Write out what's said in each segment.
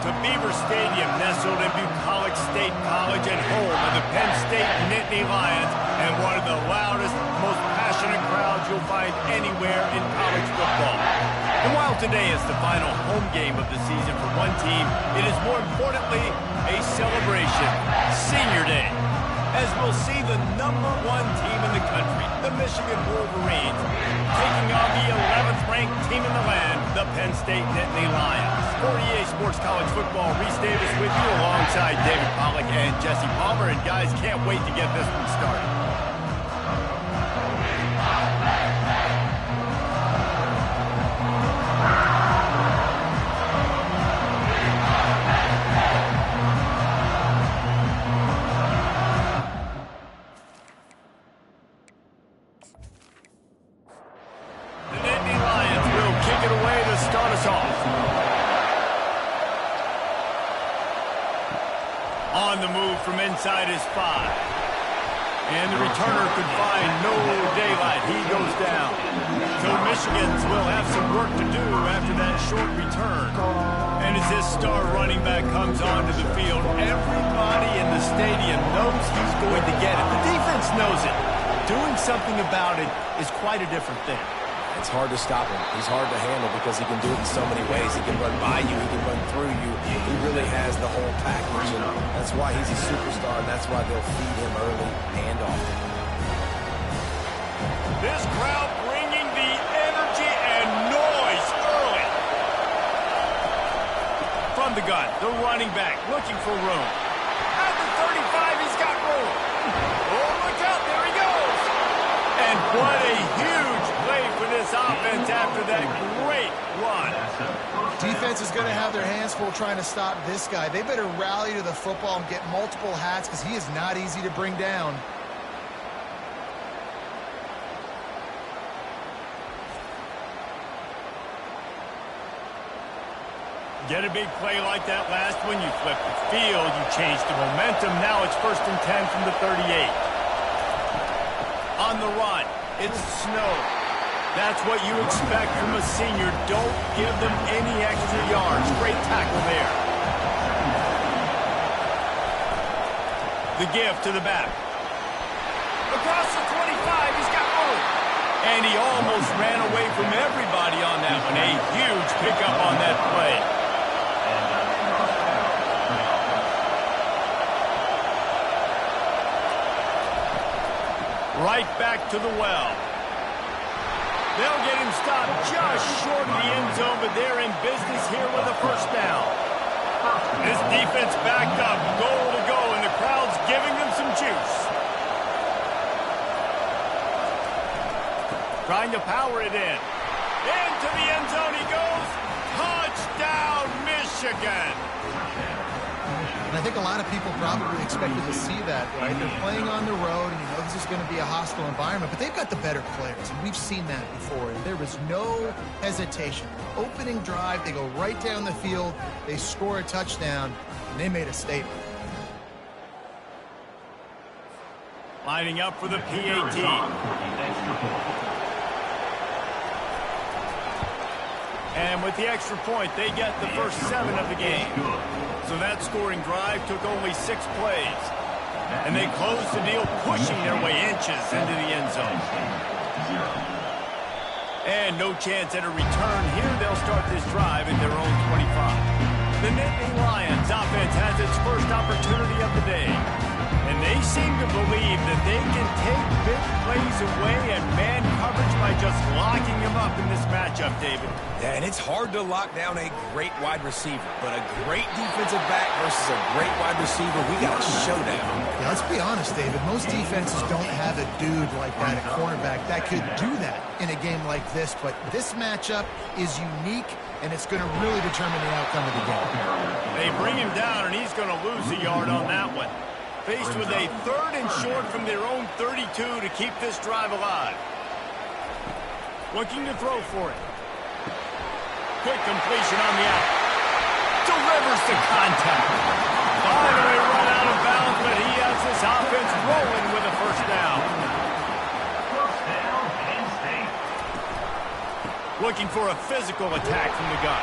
to Beaver Stadium, nestled in Bucolic State College and home of the Penn State Nittany Lions, and one of the loudest, most passionate crowds you'll find anywhere in college football. And while today is the final home game of the season for one team, it is more importantly a celebration, Senior Day, as we'll see the #1 team in the country, the Michigan Wolverines, taking on the 11th ranked team in the land, the Penn State Nittany Lions. For EA Sports College Football, Reese Davis with you alongside David Pollack and Jesse Palmer. And guys, can't wait to get this one started. The Nittany Lions will kick it away to start us off. On the move from inside his 5. And the returner could find no daylight. He goes down. So Michigan's will have some work to do after that short return. And as this star running back comes onto the field, everybody in the stadium knows he's going to get it. The defense knows it. Doing something about it is quite a different thing. It's hard to stop him. He's hard to handle because he can do it in so many ways. He can run by you. He can run through you. He really has the whole package, and that's why he's a superstar, and that's why they'll feed him early and often. This crowd bringing the energy and noise early. From the gun, the running back looking for room. At the 35, he's got room. Oh, look out, there he goes. And what a huge play for this offense after that great run. Defense is going to have their hands full trying to stop this guy. They better rally to the football and get multiple hats because he is not easy to bring down. Get a big play like that last one, you flip the field, you change the momentum. Now it's 1st and 10 from the 38. On the run, it's Snow. That's what you expect from a senior. Don't give them any extra yards. Great tackle there. The give to the back. Across the 25, he's got room. And he almost ran away from everybody on that one. A huge pickup on that play. Right back to the well. They'll get him stopped just short of the end zone, but they're in business here with a 1st down. This defense backed up, goal to go, and the crowd's giving them some juice. Trying to power it in. Into the end zone he goes. Touchdown, Michigan. And I think a lot of people probably expected to see that, right? They're playing on the road, and you know this is going to be a hostile environment, but they've got the better players, and we've seen that before. And there was no hesitation. Opening drive, they go right down the field, they score a touchdown, and they made a statement. Lining up for the PAT. And with the extra point, they get the first 7 of the game. So that scoring drive took only 6 plays. And they closed the deal, pushing their way inches into the end zone. And no chance at a return here. They'll start this drive at their own 25. The Nittany Lions offense has its first opportunity of the day. And they seem to believe that they can take big plays away and man coverage by just locking them up in this matchup, David. Yeah, and it's hard to lock down a great wide receiver, but a great defensive back versus a great wide receiver, we got a showdown. Yeah, let's be honest, David. Most defenses don't have a dude like that at cornerback that could do that in a game like this, but this matchup is unique, and it's going to really determine the outcome of the game. They bring him down, and he's going to lose a yard on that one. Faced with a 3rd and short from their own 32 to keep this drive alive. Looking to throw for it. Quick completion on the out. Delivers the contact. Finally run out of bounds, but he has this offense rolling with a 1st down. Looking for a physical attack from the gun.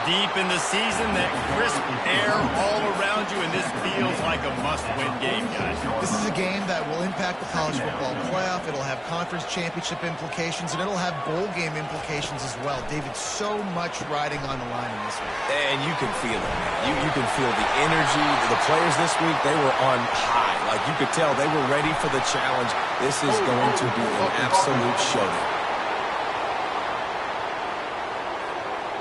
deep in the season, that crisp air all around you, and this feels like a must-win game, guys. This is a game that will impact the college football playoff. It'll have conference championship implications, and it'll have bowl game implications as well. David, so much riding on the line in this one. And you can feel it, man. You can feel the energy. The players this week, they were on high. Like, you could tell they were ready for the challenge. This is going to be an absolute showdown.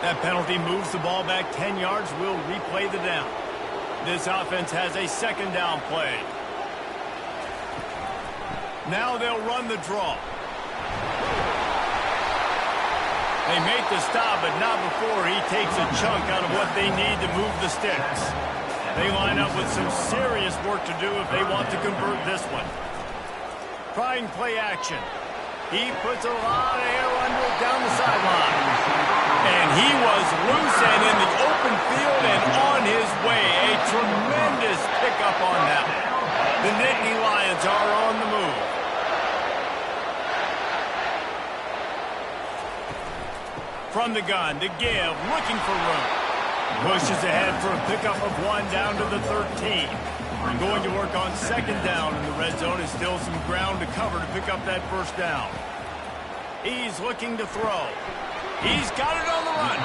That penalty moves the ball back 10 yards. We'll replay the down. This offense has a second down play. Now they'll run the draw. They make the stop, but not before he takes a chunk out of what they need to move the sticks. They line up with some serious work to do if they want to convert this one. Trying play action. He puts a lot of air under it down the sideline. And he was loose and in the open field and on his way. A tremendous pickup on that one. The Nittany Lions are on the move. From the gun to give, looking for room. Pushes ahead for a pickup of one down to the 13. And going to work on second down in the red zone is still some ground to cover to pick up that first down. He's looking to throw. He's got it on the run.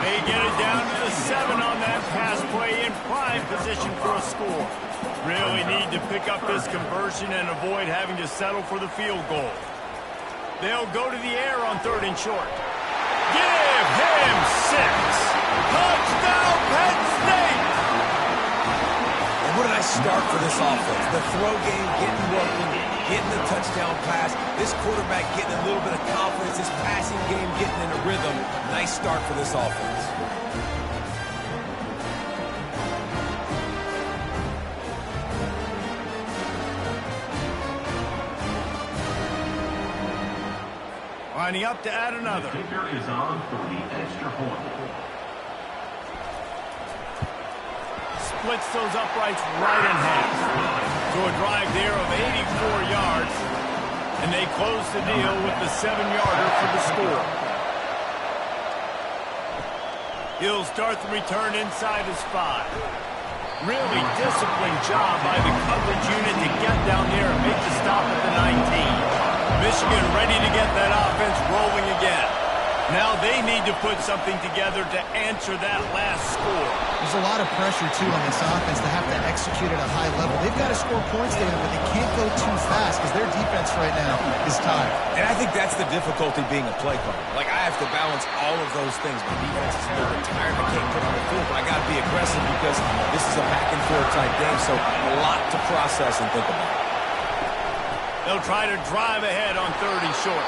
They get it down to the 7 on that pass play in prime position for a score. Really need to pick up this conversion and avoid having to settle for the field goal. They'll go to the air on 3rd and short. Give him 6. Touchdown, Penn State! And what did I start for this offense? The throw game getting working, getting the touchdown pass. This quarterback getting a little bit of confidence. This passing game getting in a rhythm. Nice start for this offense. Lining up to add another. The kicker is on for the extra point. Splits those uprights right in half. So a drive there of 84 yards. And they close the deal with the 7-yarder for the score. He'll start the return inside his 5. Really disciplined job by the coverage unit to get down there and make the stop at the 19. Michigan ready to get that offense rolling again. Now they need to put something together to answer that last score. There's a lot of pressure, too, on this offense to have to execute at a high level. They've got to score points there, but they can't go too fast because their defense right now is tired. And I think that's the difficulty being a play caller. Like, I have to balance all of those things. My defense is a little bit tired. I can't put on the field, but I got to be aggressive because this is a back-and-forth type game, so a lot to process and think about. They'll try to drive ahead on 3rd and short.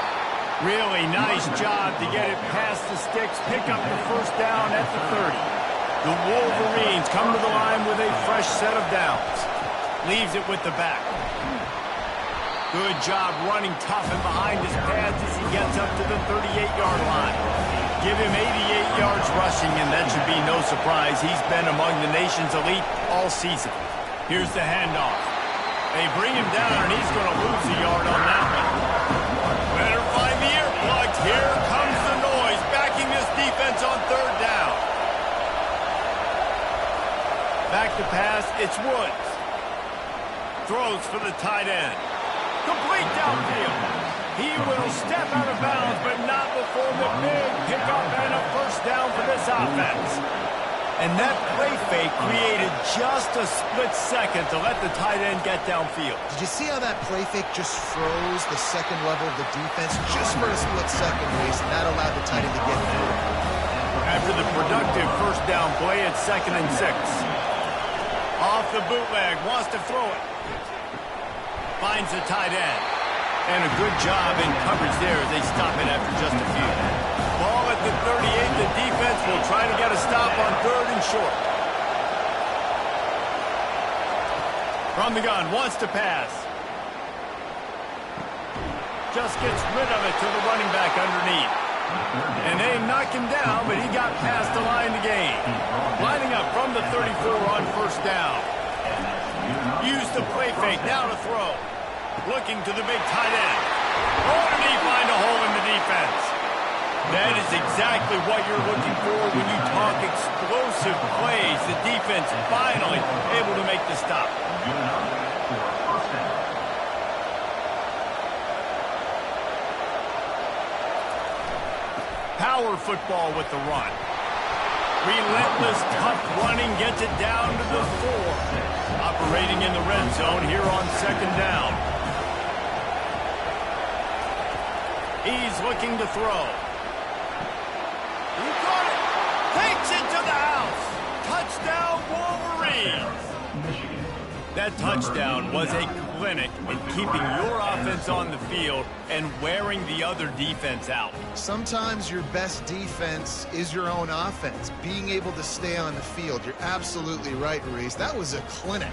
Really nice job to get it past the sticks, pick up the first down at the 30. The Wolverines come to the line with a fresh set of downs. Leaves it with the back. Good job running tough and behind his pads as he gets up to the 38-yard line. Give him 88 yards rushing, and that should be no surprise. He's been among the nation's elite all season. Here's the handoff. They bring him down, and he's going to lose a yard on that one. Better find the earplugs. Here comes the noise, backing this defense on 3rd down. Back to pass, it's Woods. Throws for the tight end. Complete downfield. He will step out of bounds, but not before the big pickup and a first down for this offense. And that play fake created just a split second to let the tight end get downfield. Did you see how that play fake just froze the second level of the defense just for a split second, Reese, and that allowed the tight end to get through? After the productive first down play, it's 2nd and 6. Off the bootleg, wants to throw it. Finds the tight end. And a good job in coverage there as they stop it after just a few. Ball at the 38. The defense will try to get a stop on 3rd and short. From the gun, wants to pass. Just gets rid of it to the running back underneath. And they knock him down, but he got past the line to gain. Lining up from the 34 on first down. Use the play fake, now to throw. Looking to the big tight end. Oh, did he find a hole in the defense? That is exactly what you're looking for when you talk explosive plays. The defense finally able to make the stop. Good enough for a first down. Power football with the run. Relentless, tough running gets it down to the 4. Operating in the red zone here on second down. He's looking to throw. He got it. Takes it to the house. Touchdown, Wolverines. That touchdown was a clinic in keeping your offense on the field and wearing the other defense out. Sometimes your best defense is your own offense, being able to stay on the field. You're absolutely right, Reese. That was a clinic.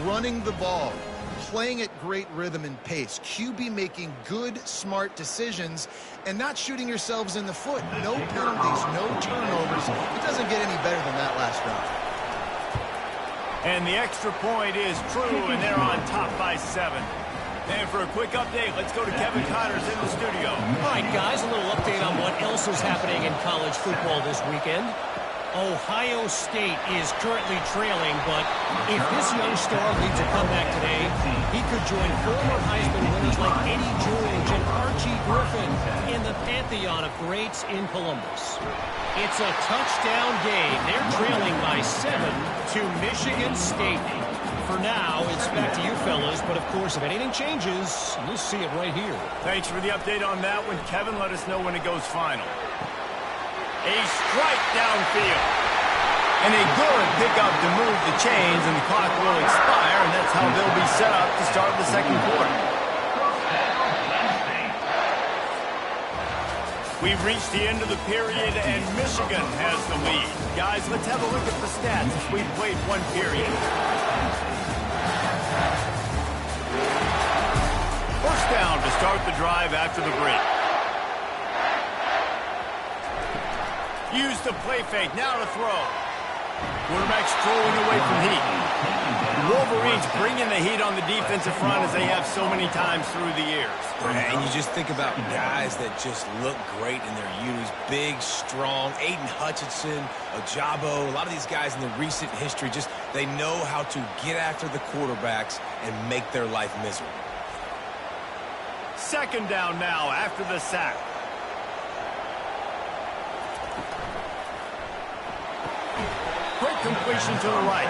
Running the ball, playing at great rhythm and pace. QB making good, smart decisions and not shooting yourselves in the foot. No penalties, no turnovers. It doesn't get any better than that last drive. And the extra point is true, and they're on top by 7. And for a quick update, let's go to Kevin Connors in the studio. All right, guys, a little update on what else is happening in college football this weekend. Ohio State is currently trailing, but if this young star leads a comeback today, he could join former Heisman winners like Eddie George and Archie Griffin in the pantheon of greats in Columbus. It's a touchdown game. They're trailing by 7 to Michigan State. For now, it's back to you fellas, but of course, if anything changes, you'll see it right here. Thanks for the update on that one, Kevin. Let us know when it goes final. A strike downfield. And a good pickup to move the chains, and the clock will expire, and that's how they'll be set up to start the second quarter. We've reached the end of the period, and Michigan has the lead. Guys, let's have a look at the stats as we've played one period. First down to start the drive after the break. Use the play fake, now to throw. Quarterback strolling away from heat. The Wolverines bringing the heat on the defensive front as they have so many times through the years. And you just think about guys that just look great in their youth. Big, strong, Aiden Hutchinson, Ojabo, a lot of these guys in the recent history, just they know how to get after the quarterbacks and make their life miserable. Second down now after the sack. Quick completion to the right.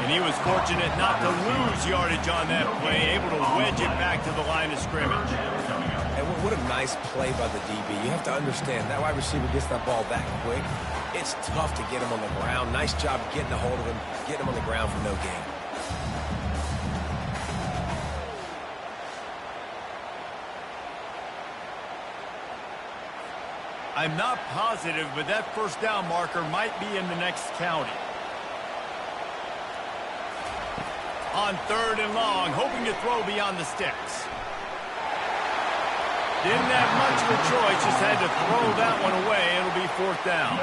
And he was fortunate not to lose yardage on that play, able to wedge it back to the line of scrimmage. And what a nice play by the DB. You have to understand, that wide receiver gets that ball that quick. It's tough to get him on the ground. Nice job getting a hold of him, getting him on the ground for no gain. I'm not positive, but that first down marker might be in the next county. On third and long, hoping to throw beyond the sticks. Didn't have much of a choice, just had to throw that one away. It'll be fourth down.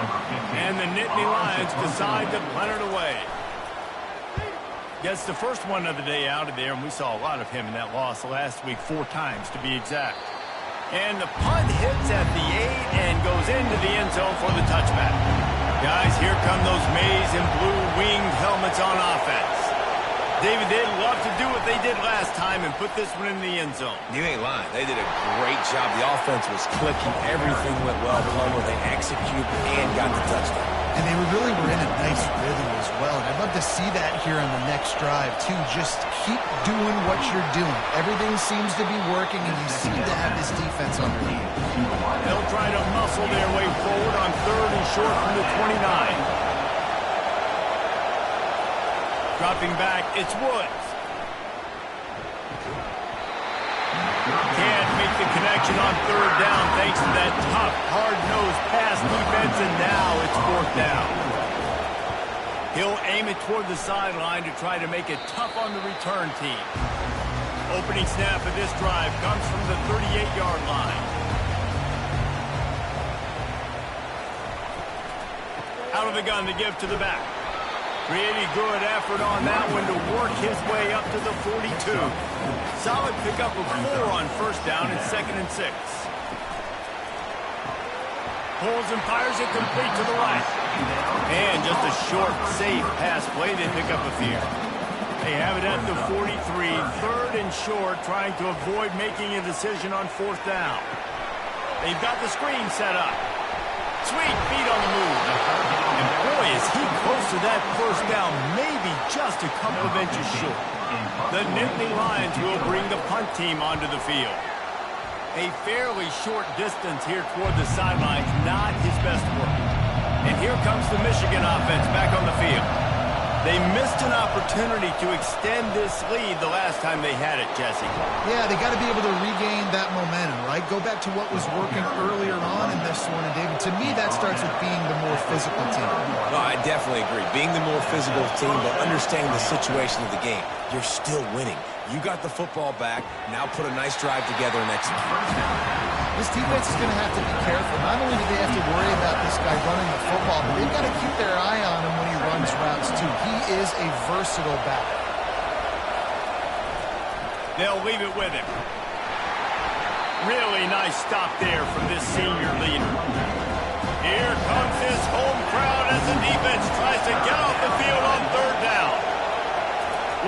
And the Nittany Lions decide to punt it away. Gets the first one of the day out of there, and we saw a lot of him in that loss last week, 4 times to be exact. And the punt hits at the 8 and goes into the end zone for the touchback. Guys, here come those maize and blue winged helmets on offense. David, they'd love to do what they did last time and put this one in the end zone. You ain't lying. They did a great job. The offense was clicking. Everything went well. Plummer, they executed and got the touchdown. And they really were in a nice rhythm as well. And I'd love to see that here on the next drive, too. Just keep doing what you're doing. Everything seems to be working, and you seem to have this defense underneath. They'll try to muscle their way forward on third and short from the 29. Dropping back, it's Woods. Can't make the connection on third down thanks to that tough, hard-nosed pass defense, and now it's fourth down. He'll aim it toward the sideline to try to make it tough on the return team. Opening snap of this drive comes from the 38-yard line. Out of the gun to give to the back. Pretty good effort on that one to work his way up to the 42. Solid pickup of 4 on first down and 2nd and 6. Pulls and fires it complete to the right. And just a short, safe pass play. They pick up a few. They have it at the 43, third and short, trying to avoid making a decision on fourth down. They've got the screen set up. Sweet feet on the move. And boy, is he close to that first down, maybe just a couple of inches short. The Nittany Lions will bring the punt team onto the field. A fairly short distance here toward the sidelines, not his best work. And here comes the Michigan offense back on the field. They missed an opportunity to extend this lead the last time they had it, Jesse. Yeah, they got to be able to regain that momentum, right? Go back to what was working earlier on in this one. And, David, to me, that starts with being the more physical team. No, I definitely agree. Being the more physical team, but understanding the situation of the game. You're still winning. You got the football back. Now put a nice drive together and execute. This defense is going to have to be careful. Not only do they have to worry about this guy running the football, but they've got to keep their eye on him when he runs routes, too. He is a versatile back. They'll leave it with him. Really nice stop there from this senior leader. Here comes this home crowd as the defense tries to get off the field on third down.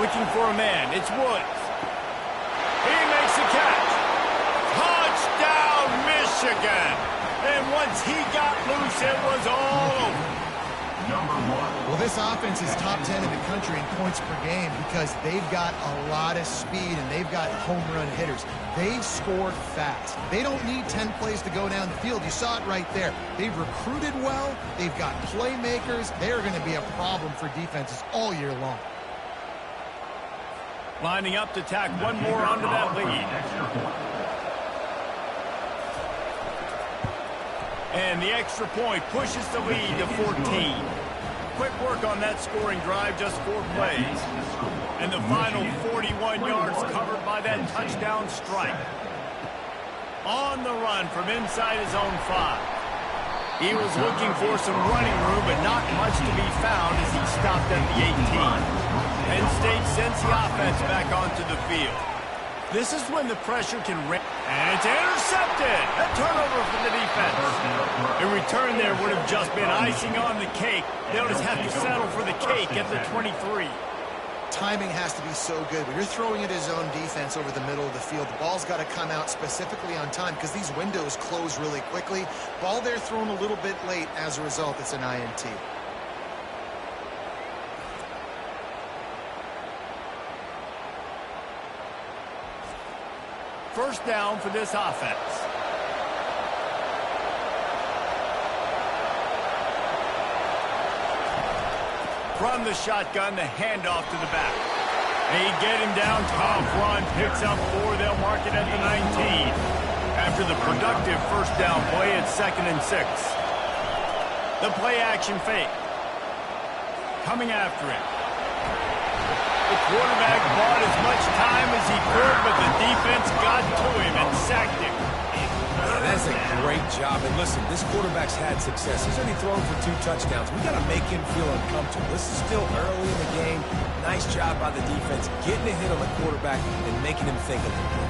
Looking for a man. It's Woods. He makes the catch. Touchdown, Michigan. And once he got loose, it was all over. Well, this offense is top 10 in the country in points per game because they've got a lot of speed and they've got home run hitters. They score fast. They don't need 10 plays to go down the field. You saw it right there. They've recruited well. They've got playmakers. They're going to be a problem for defenses all year long. Lining up to tack one more onto that lead. And the extra point pushes the lead to 14. Quick work on that scoring drive, just 4 plays. And the final 41 yards covered by that touchdown strike. On the run from inside his own 5. He was looking for some running room, but not much to be found as he stopped at the 18. Penn State sends the offense back onto the field. This is when the pressure can rip. And it's intercepted. A turnover for the defense. A return there would have just been icing on the cake. They'll just have to settle for the cake at the 23. Timing has to be so good. When you're throwing at his own defense over the middle of the field, the ball's got to come out specifically on time because these windows close really quickly. Ball there thrown a little bit late. As a result, it's an INT. First down for this offense. From the shotgun, the handoff to the back. They get him down. Tom Braun picks up 4. They'll mark it at the 19. After the productive first down play, it's 2nd and 6. The play action fake. Coming after him. The quarterback bought as much time as he could, but the defense got to him and sacked him. That's a great job. And listen, this quarterback's had success. He's only thrown for 2 touchdowns. We got to make him feel uncomfortable. This is still early in the game. Nice job by the defense, getting a hit on the quarterback and making him think a little bit.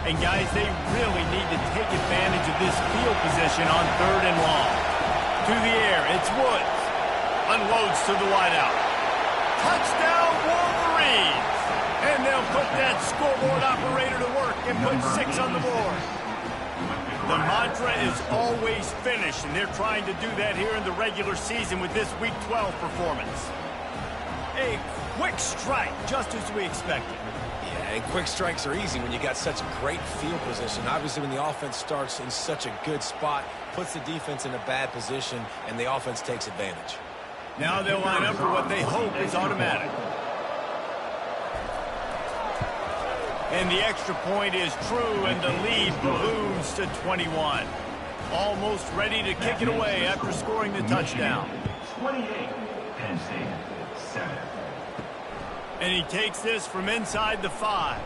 And guys, they really need to take advantage of this field position on 3rd and long. To the air, it's Woods. Unloads to the wideout. Touchdown, Wolverines! And they'll put that scoreboard operator to work and put 6 on the board. The mantra is always finish, and they're trying to do that here in the regular season with this Week 12 performance. A quick strike, just as we expected. Yeah, and quick strikes are easy when you got such a great field position. Obviously, when the offense starts in such a good spot, puts the defense in a bad position, and the offense takes advantage. Now they'll line up for what they hope is automatic. And the extra point is true, and the lead balloons to 21. Almost ready to kick it away after scoring the touchdown. 28, Penn State, 7. And he takes this from inside the 5.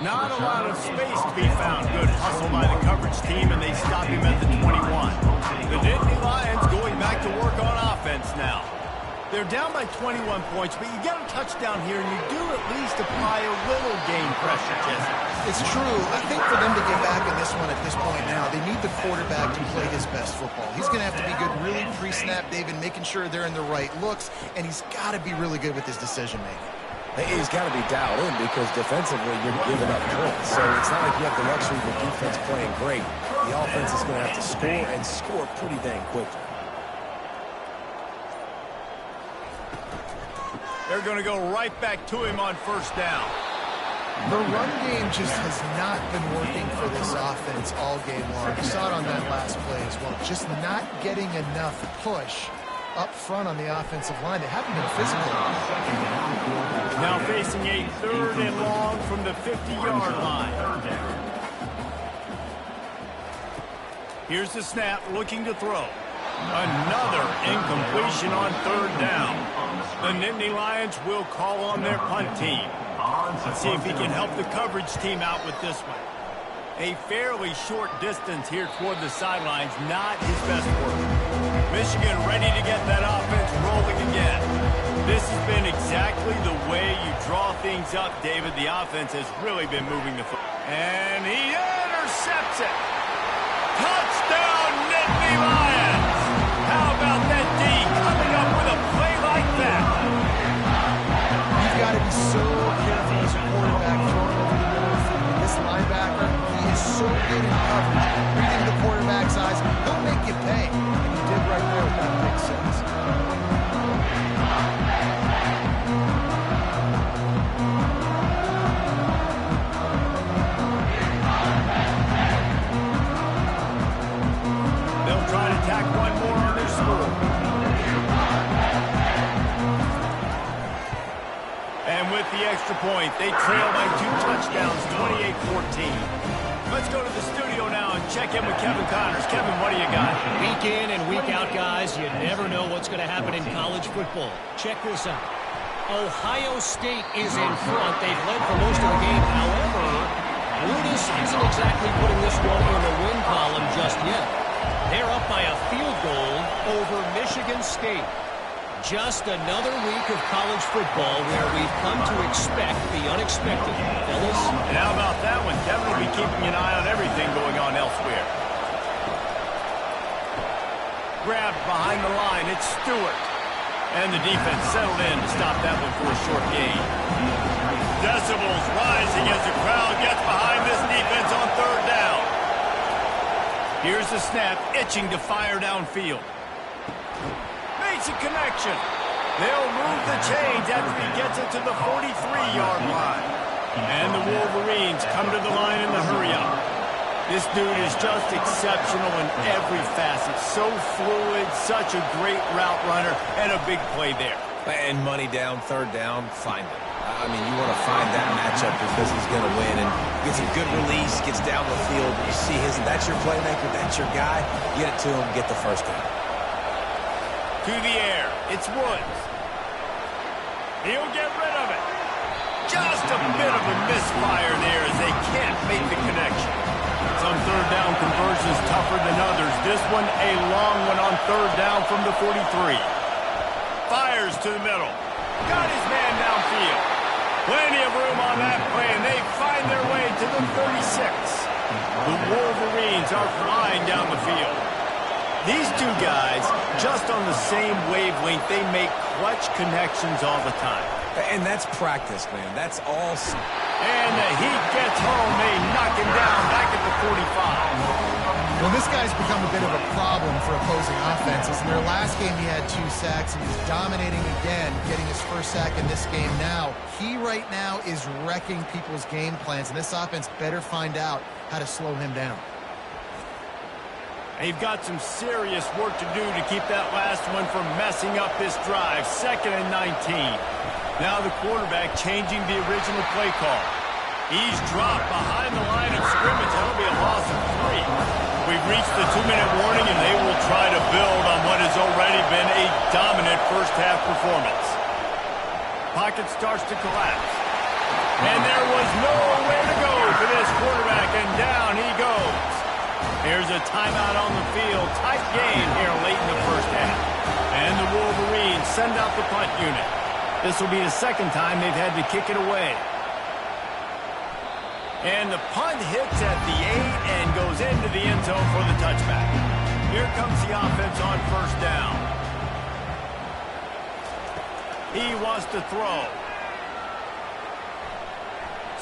Not a lot of space to be found. Good hustle by the coverage team, and they stop him at the 21. The Nittany Lions going back to work on offense now. They're down by 21 points, but you get a touchdown here, and you do at least apply a little game pressure, Jesse. It's true. I think for them to get back in this one at this point now, they need the quarterback to play his best football. He's going to have to be good really pre-snap, David, making sure they're in the right looks, and he's got to be really good with his decision-making. He's got to be dialed in because defensively you're giving up points. So it's not like you have the luxury of the defense playing great. The offense is going to have to score and score pretty dang quickly. They're going to go right back to him on first down. The run game just has not been working for this offense all game long. You saw it on that last play as well. Just not getting enough push up front on the offensive line. They haven't been physical. Now facing a 3rd and long from the 50-yard line. Here's the snap, looking to throw. Another incompletion on 3rd down. The Nittany Lions will call on their punt team. Let's see if he can help the coverage team out with this one. A fairly short distance here toward the sidelines, not his best work. Michigan ready to get that offense rolling again. This has been exactly the way you draw things up, David. The offense has really been moving the football. And he intercepts it. Touchdown, Nittany Lions! How about that D coming up with a play like that? You've got to be so careful as a quarterback throwing over the middle of the field. This linebacker, he is so good in coverage. Reading the quarterback's eyes, he'll make you pay. And he did right there with that pick six. They'll try to tack one more on their score. And with the extra point, they trail by 2 touchdowns, 28-14. Let's go to the studio now and check in with Kevin Connors. Kevin, what do you got? Week in and week out, guys, you never know what's going to happen in college football. Check this out. Ohio State is in front. They've led for most of the game. However, Brutus isn't exactly putting this one in the win column just yet. They're up by a field goal over Michigan State. Just another week of college football where we've come to expect the unexpected. Fellas? And how about that one? Kevin will be keeping an eye on everything going on elsewhere. Grabbed behind the line. It's Stewart. And the defense settled in to stop that one for a short gain. Decibels rising as the crowd gets behind this defense on 3rd down. Here's the snap, itching to fire downfield. Makes a connection. They'll move the chains after he gets it to the 43-yard line. And the Wolverines come to the line in the hurry-up. This dude is just exceptional in every facet. So fluid, such a great route runner, and a big play there. And money down, 3rd down, find it. I mean, you want to find that matchup because he's going to win. And gets a good release, gets down the field. You see that's your playmaker, that's your guy. Get it to him, get the 1st down. To the air, it's Woods. He'll get rid of it. Just a bit of a misfire there as they can't make the connection. Some 3rd down conversions tougher than others. This one a long one on 3rd down from the 43. Fires to the middle. Got his man downfield. Plenty of room on that play, and they find their way to the 36. The Wolverines are flying down the field. These two guys, just on the same wavelength, they make clutch connections all the time. And that's practice, man. That's all. And the Heat gets home. They knock him down back at the 45. Well, this guy's become a bit of a problem for opposing offenses. In their last game, he had 2 sacks, and he's dominating again, getting his 1st sack in this game now. He right now is wrecking people's game plans, and this offense better find out how to slow him down. And you've got some serious work to do to keep that last one from messing up this drive. 2nd and 19. Now the quarterback changing the original play call. He's dropped behind the line of scrimmage. That'll be a loss of 3. We've reached the 2-minute warning, and they will try to build on what has already been a dominant first-half performance. Pocket starts to collapse. And there was nowhere to go for this quarterback, and down he goes. There's a timeout on the field. Tight game here late in the first half. And the Wolverines send out the punt unit. This will be the second time they've had to kick it away. And the punt hits at the 8 and goes into the end zone for the touchback. Here comes the offense on first down. He wants to throw.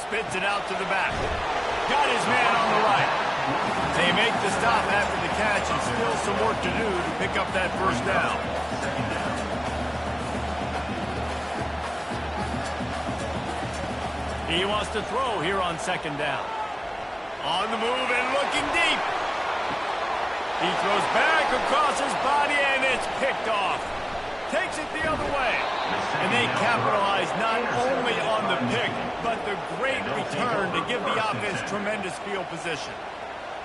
Spits it out to the back. Got his man on the right. They make the stop after the catch and still some work to do to pick up that first down. He wants to throw here on second down. On the move and looking deep. He throws back across his body and it's picked off. Takes it the other way. And they capitalize not only on the pick, but the great return to give the offense tremendous field position.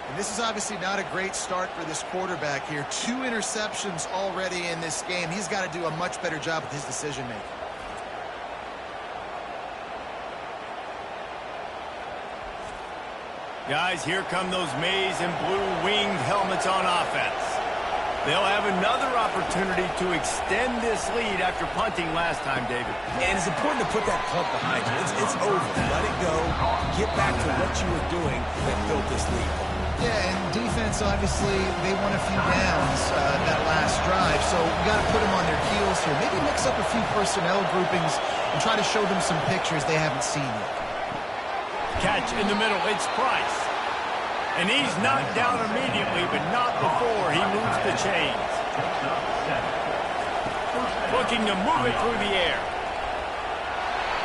And this is obviously not a great start for this quarterback here. 2 interceptions already in this game. He's got to do a much better job with his decision-making. Guys, here come those maize and blue winged helmets on offense. They'll have another opportunity to extend this lead after punting last time, David. And it's important to put that punt behind you. It's over. Let it go. Get back to what you were doing that built this lead. Yeah, and defense, obviously, they won a few downs that last drive, so you got to put them on their heels here. Maybe mix up a few personnel groupings and try to show them some pictures they haven't seen yet. Catch in the middle. It's Price. And he's knocked down immediately, but not before he moves the chains. Looking to move it through the air.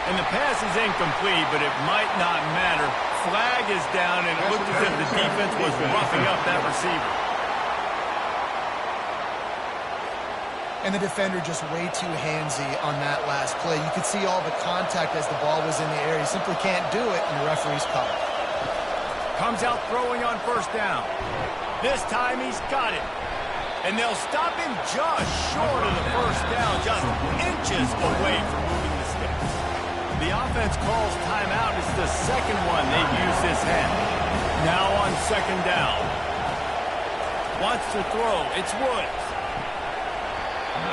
And the pass is incomplete, but it might not matter. Flag is down, and it looked as if the defense was roughing up that receiver. And the defender just way too handsy on that last play. You could see all the contact as the ball was in the air. He simply can't do it, and the referee's called. Comes out throwing on first down. This time he's got it. And they'll stop him just short of the first down, just inches away from moving the sticks. The offense calls timeout. It's the second one they've used this half. Now on second down. Wants to throw. It's Woods.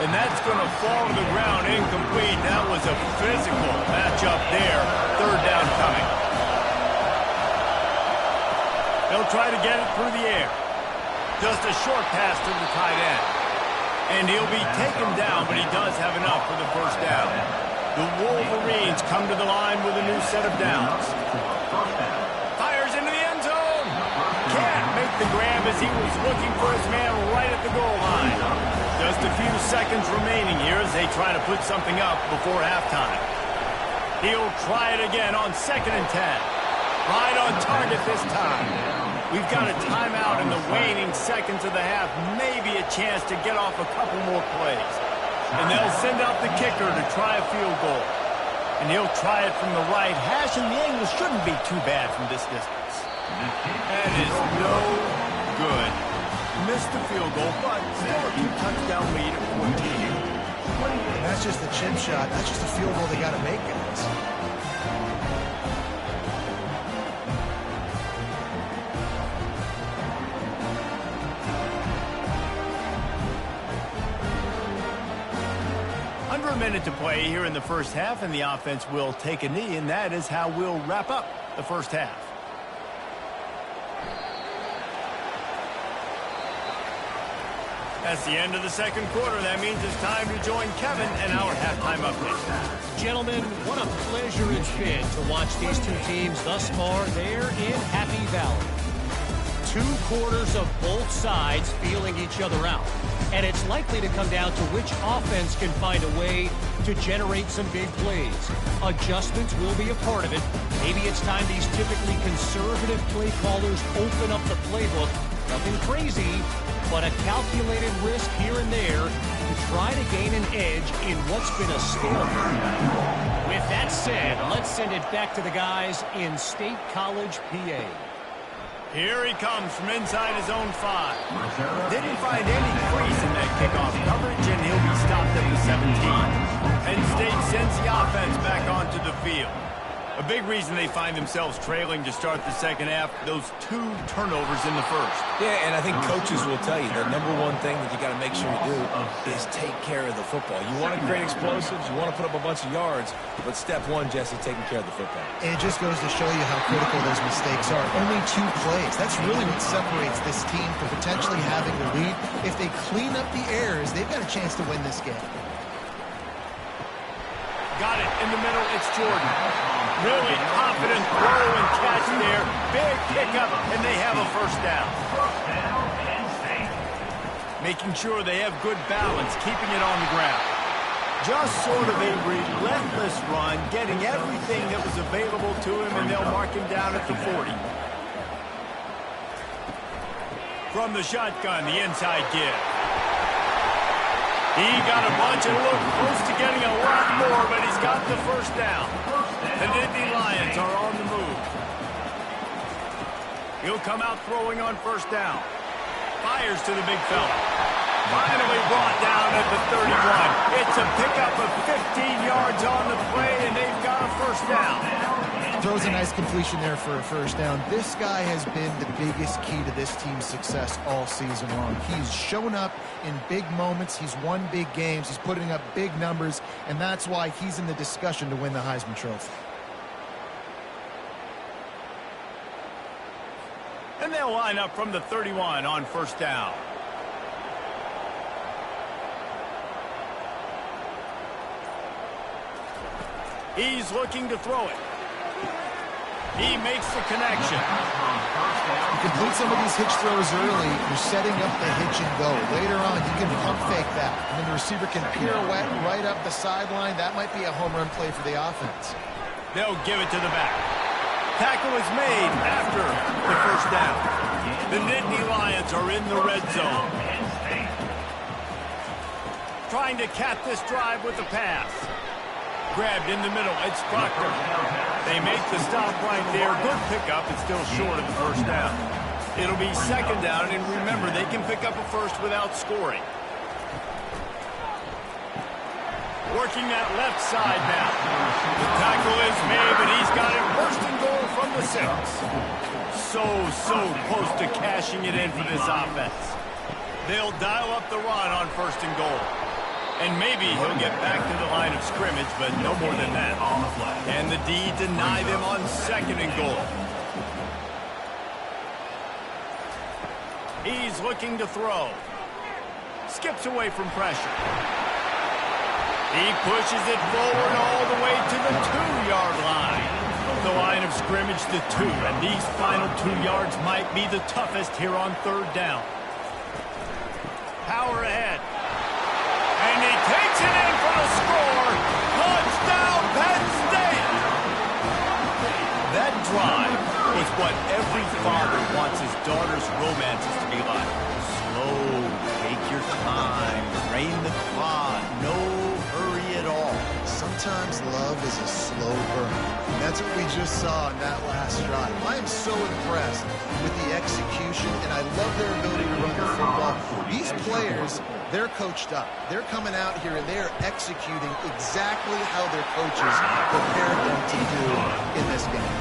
And that's going to fall to the ground incomplete. That was a physical matchup there. Third down coming. They'll try to get it through the air. Just a short pass to the tight end. And he'll be taken down, but he does have enough for the first down. The Wolverines come to the line with a new set of downs. Fires into the end zone. Can't make the grab as he was looking for his man right at the goal line. Just a few seconds remaining here as they try to put something up before halftime. He'll try it again on 2nd and 10. Right on target this time. We've got a timeout in the waning seconds of the half. Maybe a chance to get off a couple more plays. And they'll send out the kicker to try a field goal. And he'll try it from the right hash, and the angle shouldn't be too bad from this distance. That is no good. Missed the field goal, but still a 2-touchdown lead at 14. And that's just the chip shot. That's just a field goal they got to make, guys. Under a minute to play here in the first half, and the offense will take a knee, and that is how we'll wrap up the first half. That's the end of the second quarter. That means it's time to join Kevin and our halftime update. Gentlemen, what a pleasure it's been to watch these two teams thus far there in Happy Valley. 2 quarters of both sides feeling each other out. And it's likely to come down to which offense can find a way to generate some big plays. Adjustments will be a part of it. Maybe it's time these typically conservative play callers open up the playbook. Nothing crazy, but a calculated risk here and there to try to gain an edge in what's been a stalemate. With that said, let's send it back to the guys in State College, PA. Here he comes from inside his own 5. Didn't find any crease in that kickoff coverage, and he'll be stopped at the 17. Penn State sends the offense back onto the field. A big reason they find themselves trailing to start the second half, those 2 turnovers in the first. Yeah, and I think coaches will tell you the number one thing that you got to make sure you do is take care of the football. You want to create explosives, you want to put up a bunch of yards, but step one, Jesse, taking care of the football. And it just goes to show you how critical those mistakes are. Only 2 plays. That's really what separates this team from potentially having the lead. If they clean up the errors, they've got a chance to win this game. Got it in the middle. It's Jordan. Really confident throw and catch there. Big pickup, and they have a first down. Making sure they have good balance, keeping it on the ground. Just sort of a relentless run, getting everything that was available to him, and they'll mark him down at the 40. From the shotgun, the inside give. He got a bunch and looked close to getting a lot more, but he's got the first down. The Nittany Lions are on the move. He'll come out throwing on first down. Fires to the big fella. Finally brought down at the 31. It's a pickup of 15 yards on the play, and they've got a first down. Throws a nice completion there for a first down. This guy has been the biggest key to this team's success all season long. He's shown up in big moments. He's won big games. He's putting up big numbers, and that's why he's in the discussion to win the Heisman Trophy. And they'll line up from the 31 on first down. He's looking to throw it. He makes the connection. You complete some of these hitch throws early, you're setting up the hitch and go. Later on, you can pump fake that. And then the receiver can pirouette right up the sideline. That might be a home run play for the offense. They'll give it to the back. Tackle is made after the first down. The Nittany Lions are in the red zone. Trying to cap this drive with the pass. Grabbed in the middle. It's Proctor. They make the stop right there. Good pickup. It's still short of the first down. It'll be second down, and remember, they can pick up a first without scoring. Working that left side now. The tackle is made, but he's got it first and goal from the 6. So close to cashing it in for this offense. They'll dial up the run on first and goal. And maybe he'll get back to the line of scrimmage, but no more than that. And the D deny them on second and goal. He's looking to throw. Skips away from pressure. He pushes it forward all the way to the 2-yard line. The line of scrimmage to 2, and these final 2 yards might be the toughest here on third down. Power ahead. And he takes it in for the score. Touchdown, Penn State! That drive was what every father wants his daughter's romances to be like. Slow, take your time, drain the clock, no hurry at all. Sometimes love is a slow burn. And that's what we just saw in that last drive. I am so impressed with the execution, and I love their ability to run the football. These players, they're coached up. They're coming out here, and they're executing exactly how their coaches prepared them to do in this game.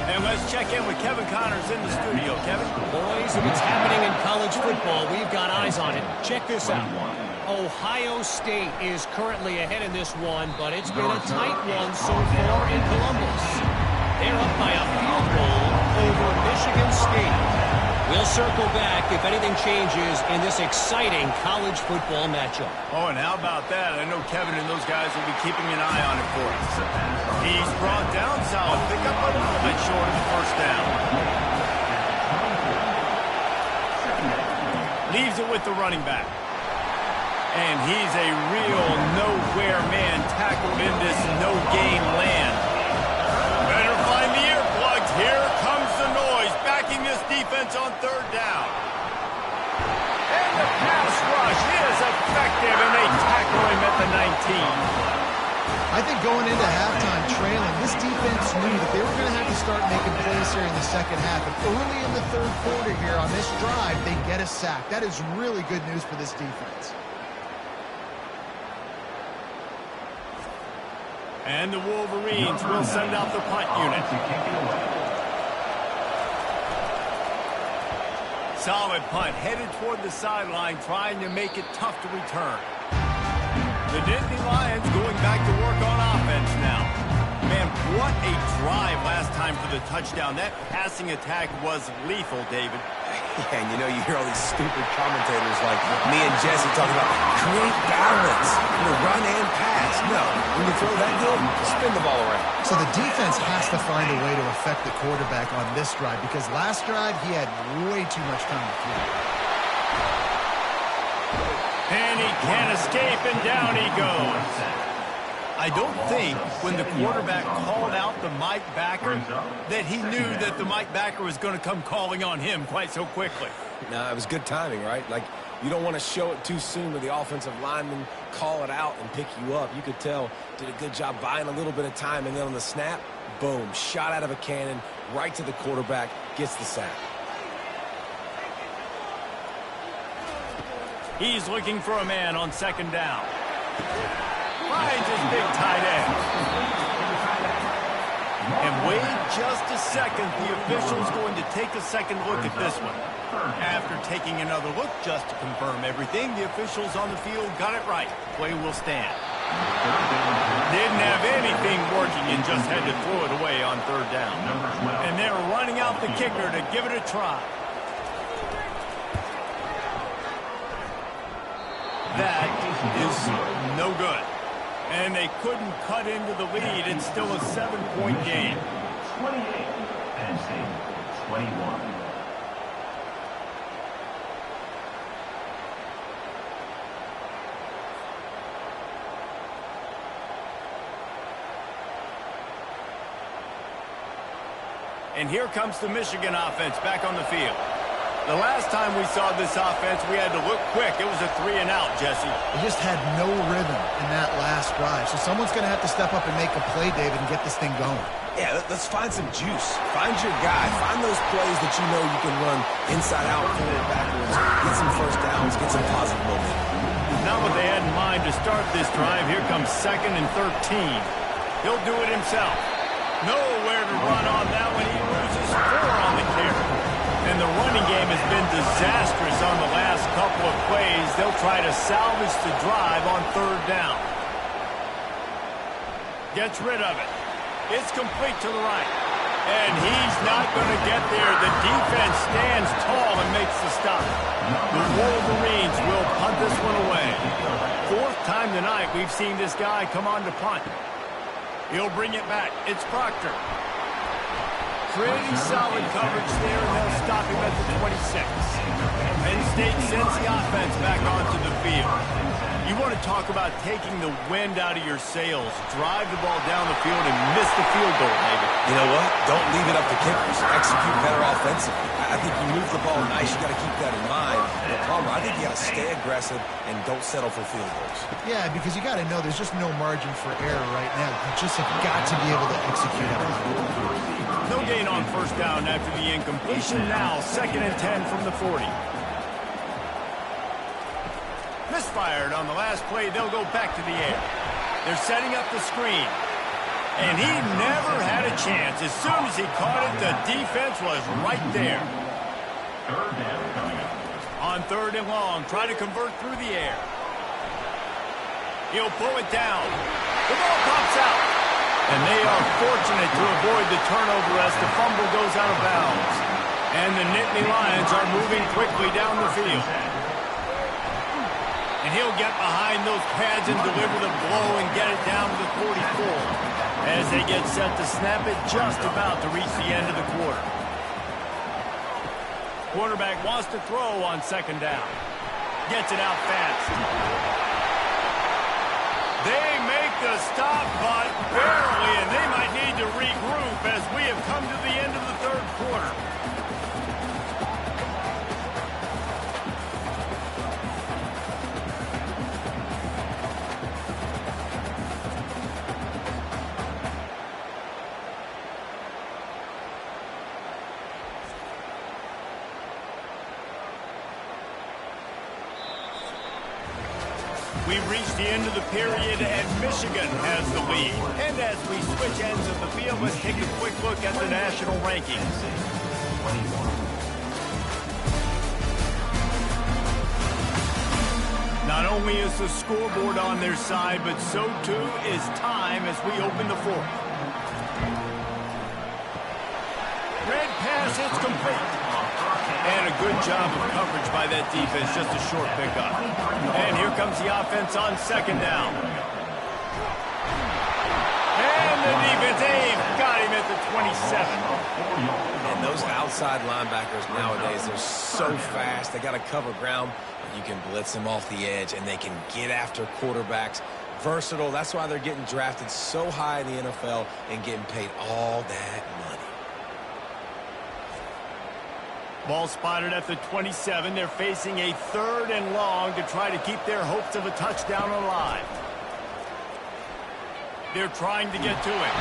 And let's check in with Kevin Connors in the studio. Kevin? Boys, if it's happening in college football, we've got eyes on it. Check this out. Ohio State is currently ahead in this one, but it's been a tight one so far in Columbus. They're up by a field goal over Michigan State. We'll circle back if anything changes in this exciting college football matchup. Oh, and how about that? I know Kevin and those guys will be keeping an eye on it for us. He's brought down solid. Pick up a little bit short of the first down. Leaves it with the running back. And he's a real nowhere man tackled in this no-gain land. Better find the earplugs. Here comes the noise, backing this defense on third down. And the pass rush is effective, and they tackle him at the 19. I think going into halftime trailing, this defense knew that they were going to have to start making plays here in the second half. And early in the third quarter here on this drive, they get a sack. That is really good news for this defense. And the Wolverines will send out the punt unit. Solid punt, headed toward the sideline, trying to make it tough to return. The Nittany Lions going back to work on offense now. Man, what a drive last time for the touchdown. That passing attack was lethal, David. Yeah, and you hear all these stupid commentators like me and Jesse talking about create balance, run and pass. No, when you throw that good, spin the ball around. So the defense has to find a way to affect the quarterback on this drive because last drive he had way too much time to throw. And he can't escape, and down he goes. I don't think when the quarterback called out the Mike backer that he knew that the Mike backer was going to come calling on him quite so quickly. No, it was good timing, right? Like, you don't want to show it too soon to the offensive lineman, call it out and pick you up. You could tell, did a good job buying a little bit of time, and then on the snap, boom, shot out of a cannon, right to the quarterback, gets the sack. He's looking for a man on second down. Finds his big tight end. And wait just a second. The official's going to take a second look at this one. After taking another look just to confirm everything, the officials on the field got it right. Play will stand. Didn't have anything working and just had to throw it away on third down. And they're running out the kicker to give it a try. That is no good. And they couldn't cut into the lead. It's still a 7-point game. 28, Penn State, 21. And here comes the Michigan offense back on the field. The last time we saw this offense, we had to look quick. It was a 3-and-out, Jesse. They just had no rhythm in that last drive. So someone's going to have to step up and make a play, David, and get this thing going. Yeah, let's find some juice. Find your guy. Find those plays that you know you can run inside out, forward, backwards, get some first downs, get some positive momentum. Not what they had in mind to start this drive. Here comes 2nd and 13. He'll do it himself. Nowhere to run on that one. He loses 4 on the carry. And the running game has been disastrous on the last couple of plays. They'll try to salvage the drive on third down. Gets rid of it. It's complete to the right. And he's not going to get there. The defense stands tall and makes the stop. The Wolverines will punt this one away. 4th time tonight we've seen this guy come on to punt. He'll bring it back. It's Proctor. Pretty solid coverage there, and they'll stop him at the 26. Penn State sends the offense back onto the field. You want to talk about taking the wind out of your sails. Drive the ball down the field and miss the field goal, David. You know what? Don't leave it up to kickers. Execute better offensively. I think you move the ball nice. You got to keep that in mind. The problem, I think you got to stay aggressive and don't settle for field goals. Yeah, because you got to know there's just no margin for error right now. You just have got to be able to execute it. No gain on first down after the incompletion. Now 2nd and 10 from the 40. Misfired on the last play. They'll go back to the air. They're setting up the screen. And he never had a chance. As soon as he caught it, the defense was right there. Third down coming up. On 3rd and long, try to convert through the air. He'll pull it down. The ball pops out. And they are fortunate to avoid the turnover as the fumble goes out of bounds. And the Nittany Lions are moving quickly down the field. And he'll get behind those pads and deliver the blow and get it down to the 44. As they get set to snap it, just about to reach the end of the quarter. Quarterback wants to throw on 2nd down. Gets it out fast. They make the stop, but barely, and they might need to regroup as we have come to the end of the 3rd quarter. We've reached the end of the period, and Michigan has the lead. And as we switch ends of the field, let's take a quick look at the national rankings. Not only is the scoreboard on their side, but so too is time as we open the fourth. Red pass, it's complete. And a good job of coverage by that defense, just a short pickup. And here comes the offense on second down. And the defense got him at the 27. And those outside linebackers nowadays, they're so fast. They got to cover ground. You can blitz them off the edge, and they can get after quarterbacks. Versatile. That's why they're getting drafted so high in the NFL and getting paid all that money. Ball spotted at the 27. They're facing a 3rd and long to try to keep their hopes of a touchdown alive. They're trying to get to it.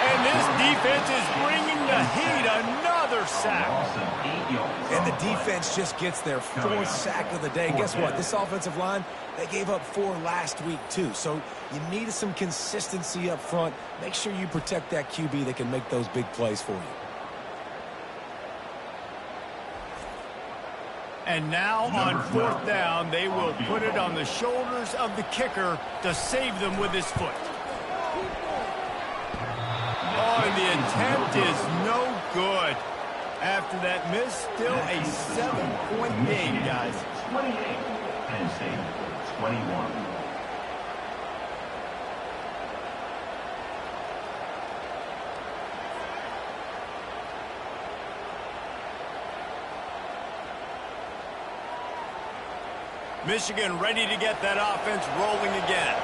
And this defense is bringing the heat. Another sack. And the defense just gets their 4th sack of the day. Guess what? This offensive line, they gave up 4 last week too. So you need some consistency up front. Make sure you protect that QB that can make those big plays for you. And now on 4th down, they will put it on the shoulders of the kicker to save them with his foot. Oh, and the attempt is no good. After that miss, still a 7-point game, guys. 28. Penn State, 21. Michigan ready to get that offense rolling again.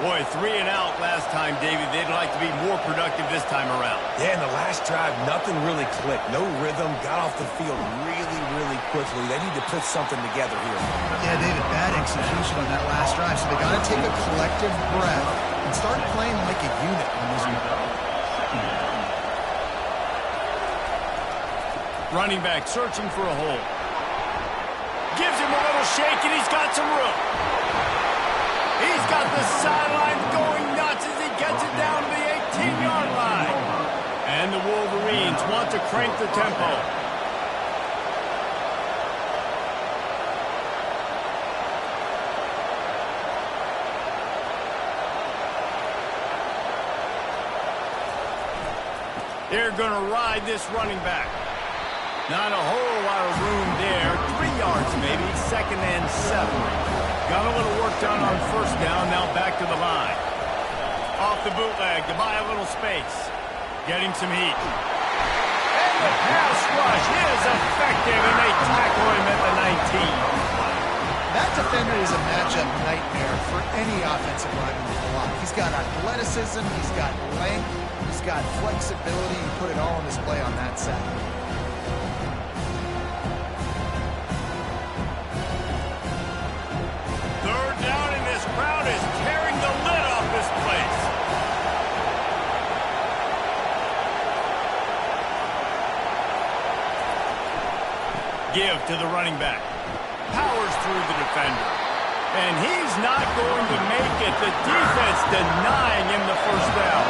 Boy, 3 and out last time, David. They'd like to be more productive this time around. Yeah, in the last drive, nothing really clicked. No rhythm, got off the field really quickly. They need to put something together here. Yeah, David, bad execution on that last drive. So they got to take a collective breath and start playing like a unit on this one. Running back searching for a hole. Gives him a little shake, and he's got some room. He's got the sideline going nuts as he gets it down to the 18-yard line. And the Wolverines want to crank the tempo. They're going to ride this running back. Not a whole lot of room there. 3 yards, maybe. 2nd and 7. Got a little work done on 1st down. Now back to the line. Off the bootleg to buy a little space. Getting some heat. And the pass rush is effective, and they tackle him at the 19. That defender is a matchup nightmare for any offensive lineman to block. He's got athleticism. He's got length. He's got flexibility. You put it all on display on that sack. Crowd is tearing the lid off this place. Give to the running back. Powers through the defender. And he's not going to make it. The defense denying him the 1st down.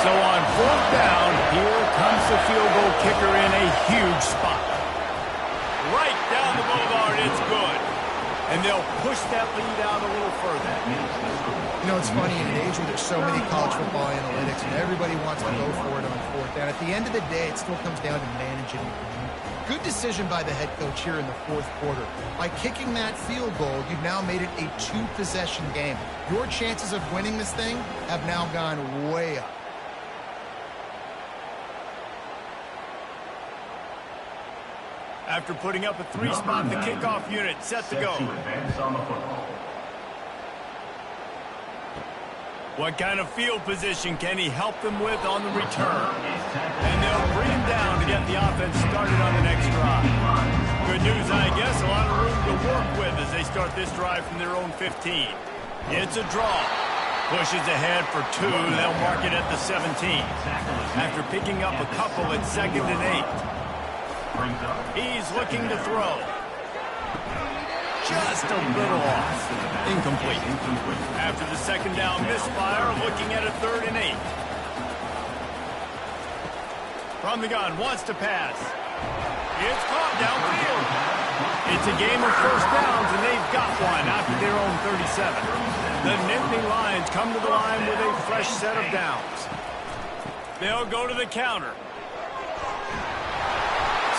So on 4th down, here comes the field goal kicker in a huge spot. Right down the boulevard, it's good. And they'll push that lead out a little further. You know, it's funny, in an age where there's so many college football analytics and everybody wants to go for it on 4th down, at the end of the day, it still comes down to managing the game. Good decision by the head coach here in the 4th quarter. By kicking that field goal, you've now made it a 2-possession game. Your chances of winning this thing have now gone way up. After putting up a 3-spot, the kickoff unit set to go. What kind of field position can he help them with on the return? And they'll bring him down to get the offense started on the next drive. Good news, I guess, a lot of room to work with as they start this drive from their own 15. It's a draw. Pushes ahead for 2. They'll mark it at the 17. After picking up a couple at 2nd and 8. He's looking to throw. just a little off. Incomplete. After the second down misfire, looking at a 3rd and 8. From the gun, wants to pass. It's caught downfield. It's a game of first downs, and they've got one after their own 37. The Nittany Lions come to the line with a fresh set of downs. They'll go to the counter.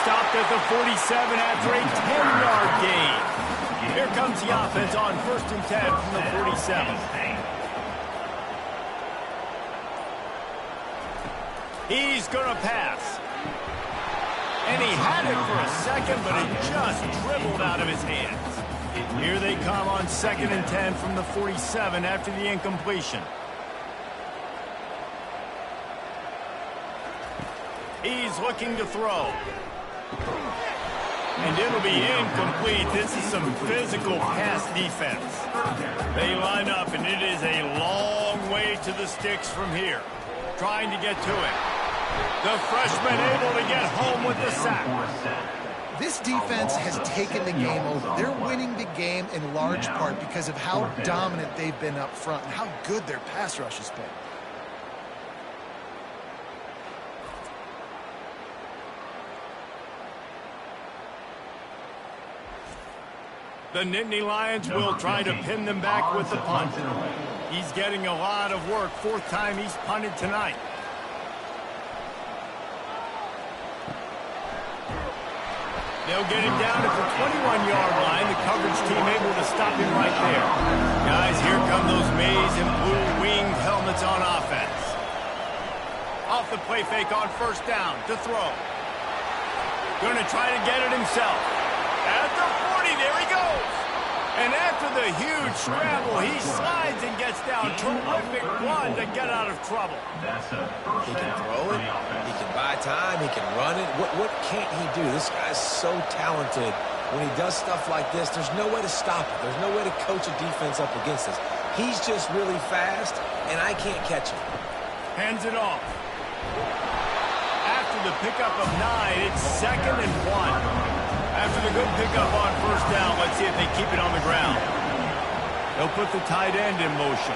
Stopped at the 47 after a 10-yard gain. Here comes the offense on 1st and 10 from the 47. He's going to pass. And he had it for a second, but it just dribbled out of his hands. Here they come on 2nd and 10 from the 47 after the incompletion. He's looking to throw. And it'll be incomplete. This is some physical pass defense. They line up, and it is a long way to the sticks from here. Trying to get to it. The freshman able to get home with the sack. This defense has taken the game over. They're winning the game in large part because of how dominant they've been up front and how good their pass rush has been. The Nittany Lions will try to pin them back with the punt. He's getting a lot of work. 4th time he's punted tonight. They'll get him down at the 21-yard line. The coverage team able to stop him right there. Guys, here come those maize and blue winged helmets on offense. Off the play fake on 1st down to throw. Going to try to get it himself. At the 40, there he goes. And after the huge scramble, he slides and gets down. Terrific run to get out of trouble. He can throw it. He can buy time. He can run it. What can't he do? This guy's so talented. When he does stuff like this, there's no way to stop it. There's no way to coach a defense up against this. He's just really fast, and I can't catch him. Hands it off. After the pickup of 9, it's 2nd and 1. After the good pickup on 1st down, let's see if they keep it on the ground. They'll put the tight end in motion.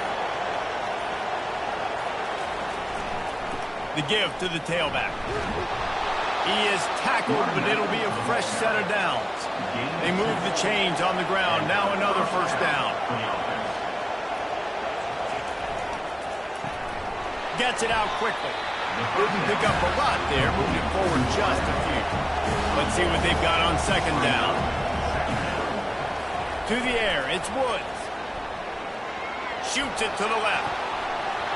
The give to the tailback. He is tackled, but it'll be a fresh set of downs. They move the chains on the ground. Now another 1st down. Gets it out quickly. Didn't pick up a lot there, moved it forward just a few. Let's see what they've got on 2nd down. To the air, it's Woods. Shoots it to the left.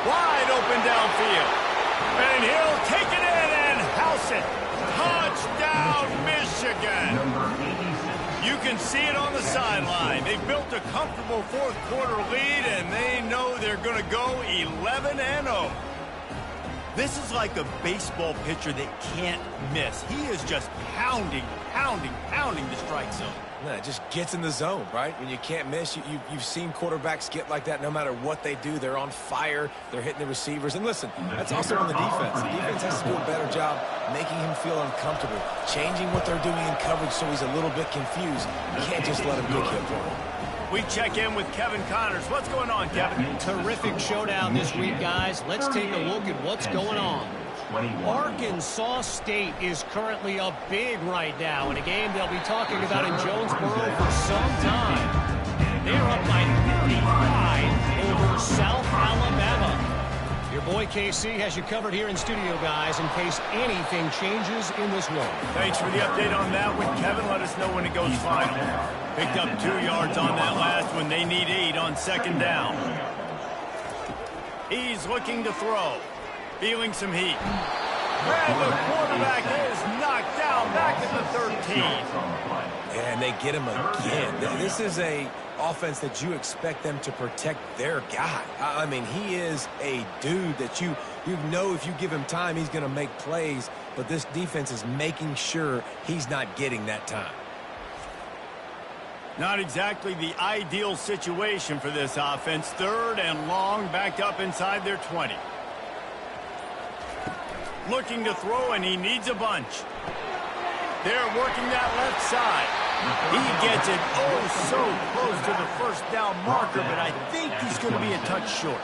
Wide open downfield. And he'll take it in and house it. Touchdown, Michigan. You can see it on the sideline. They've built a comfortable 4th quarter lead, and they know they're going to go 11-0. This is like a baseball pitcher that can't miss. He is just pounding the strike zone. No, it just gets in the zone, right? When you can't miss, you've seen quarterbacks get like that no matter what they do. They're on fire. They're hitting the receivers. And listen, that's also on the defense. The defense has to do a better job making him feel uncomfortable, changing what they're doing in coverage so he's a little bit confused. You can't just let him get hit for him. We check in with Kevin Connors. What's going on, Kevin? Terrific showdown this week, guys. Let's take a look at what's going on. Arkansas State is currently up big right now in a game they'll be talking about in Jonesboro for some time. They're up by 35 over South Alabama. Your boy KC has you covered here in studio, guys, in case anything changes in this one. Thanks for the update on that one, Kevin. Let us know when it goes final. Picked up 2 yards on that last one. They need 8 on 2nd down. He's looking to throw. Feeling some heat. And the quarterback is knocked down back at the 13. And they get him again. This is a offense that you expect them to protect their guy. I mean, he is a dude that you know if you give him time, he's going to make plays. But this defense is making sure he's not getting that time. Not exactly the ideal situation for this offense. 3rd and long, backed up inside their 20. Looking to throw, and he needs a bunch. They're working that left side. He gets it oh so close to the first down marker, but I think he's going to be a touch short.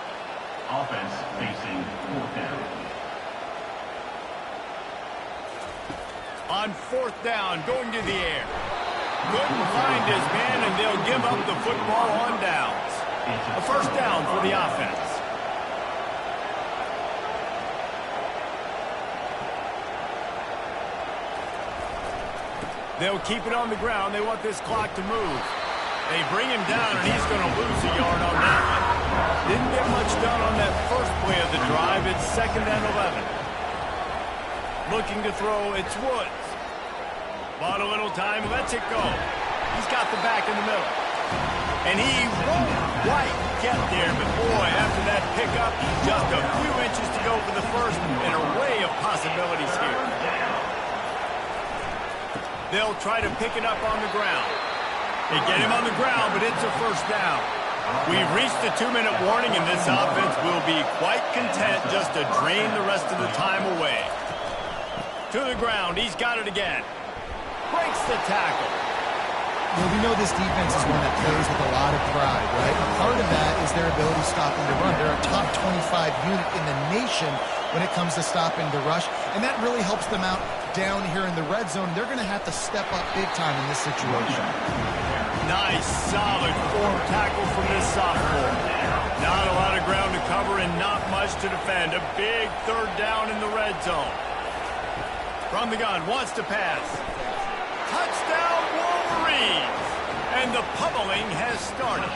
Offense facing 4th down. On 4th down, going to the air. Couldn't find his man, and they'll give up the football on downs. A first down for the offense. They'll keep it on the ground. They want this clock to move. They bring him down, and he's going to lose a yard on that one. Didn't get much done on that first play of the drive. It's 2nd and 11. Looking to throw, it's Woods. Bought a little time, lets it go. He's got the back in the middle. And he won't quite get there, but boy, after that pickup, just a few inches to go for the first, an array of possibilities here. They'll try to pick it up on the ground. They get him on the ground, but it's a first down. We've reached the 2-minute warning, and this offense will be quite content just to drain the rest of the time away. To the ground, he's got it again. Breaks the tackle. Well, we know this defense is one that plays with a lot of pride, right? And part of that is their ability to stop and to run. They're a top 25 unit in the nation when it comes to stopping the rush, and that really helps them out down here in the red zone. They're going to have to step up big time in this situation. Nice, solid form tackle from this sophomore. Not a lot of ground to cover and not much to defend. A big 3rd down in the red zone. From the gun, wants to pass. Touchdown, Wolverines! And the pummeling has started.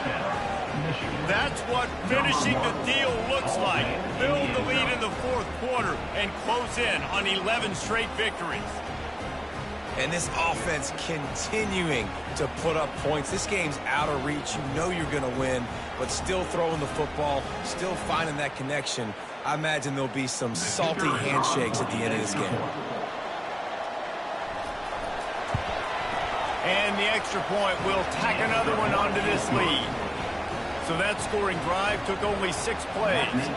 That's what finishing the deal looks like. Build the lead in the 4th quarter and close in on 11 straight victories. And this offense continuing to put up points. This game's out of reach. You know you're going to win, but still throwing the football, still finding that connection. I imagine there'll be some salty handshakes at the end of this game. And the extra point will tack another one onto this lead. So that scoring drive took only 6 plays.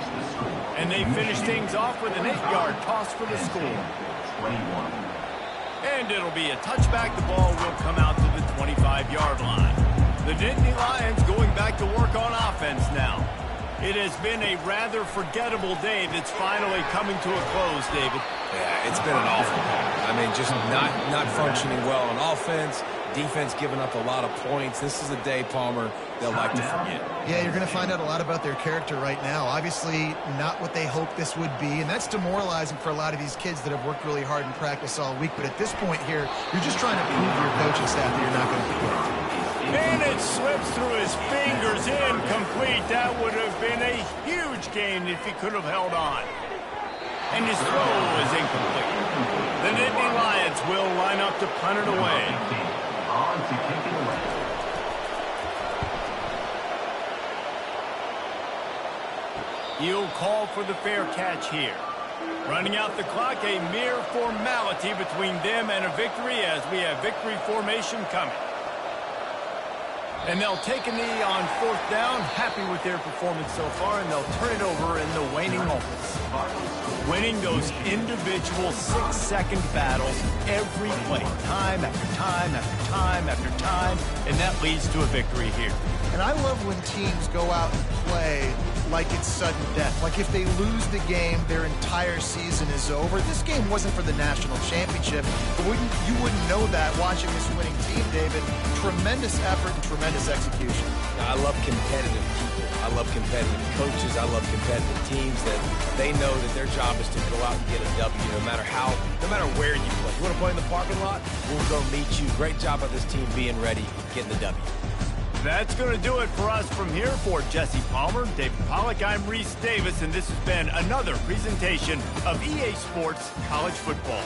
And they finished things off with an 8-yard toss for the score. 21. And it'll be a touchback. The ball will come out to the 25-yard line. The Nittany Lions going back to work on offense now. It has been a rather forgettable day that's finally coming to a close, David. Yeah, it's been an awful day. I mean, just not functioning well on offense. Defense giving up a lot of points. This is a day, Palmer, they'll like to forget. Yeah, you're going to find out a lot about their character right now. Obviously, not what they hoped this would be, and that's demoralizing for a lot of these kids that have worked really hard in practice all week. But at this point here, you're just trying to prove to your coaching staff that you're not going to quit. And it slips through his fingers, incomplete. That would have been a huge gain if he could have held on. And his throw is incomplete. The Nittany Lions will line up to punt it away. On to kick it away. He'll call for the fair catch here. Running out the clock, a mere formality between them and a victory as we have victory formation coming. And they'll take a knee on 4th down, happy with their performance so far, and they'll turn it over in the waning moments. Winning those individual 6-second battles every play, time after time after time after time, and that leads to a victory here. And I love when teams go out and play like it's sudden death. Like if they lose the game, their entire season is over. This game wasn't for the national championship, but you wouldn't know that watching this winning team, David. Tremendous effort and tremendous execution. I love competitive people. I love competitive coaches. I love competitive teams that they know that their job is to go out and get a W no matter where you play. You want to play in the parking lot? We'll go meet you. Great job by this team being ready, getting the W. That's going to do it for us from here. For Jesse Palmer, David Pollack, I'm Reese Davis, and this has been another presentation of EA Sports College Football.